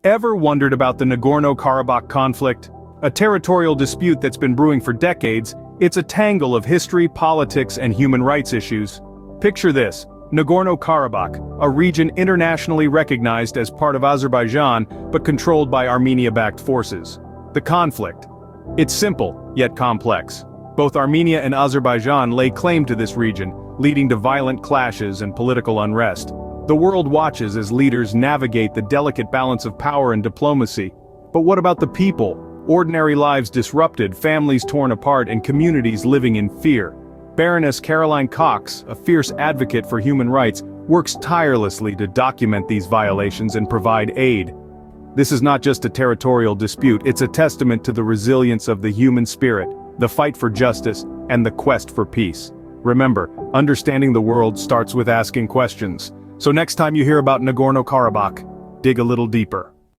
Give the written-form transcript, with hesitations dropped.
Ever wondered about the Nagorno-Karabakh conflict? A territorial dispute that's been brewing for decades. It's a tangle of history, politics, and human rights issues. Picture this: Nagorno-Karabakh, a region internationally recognized as part of Azerbaijan but controlled by Armenia-backed forces. The conflict. It's simple, yet complex. Both Armenia and Azerbaijan lay claim to this region, leading to violent clashes and political unrest. The world watches as leaders navigate the delicate balance of power and diplomacy. But what about the people? Ordinary lives disrupted, families torn apart, and communities living in fear. Baroness Caroline Cox, a fierce advocate for human rights, works tirelessly to document these violations and provide aid. This is not just a territorial dispute, it's a testament to the resilience of the human spirit, the fight for justice, and the quest for peace. Remember, understanding the world starts with asking questions. So next time you hear about Nagorno-Karabakh, dig a little deeper.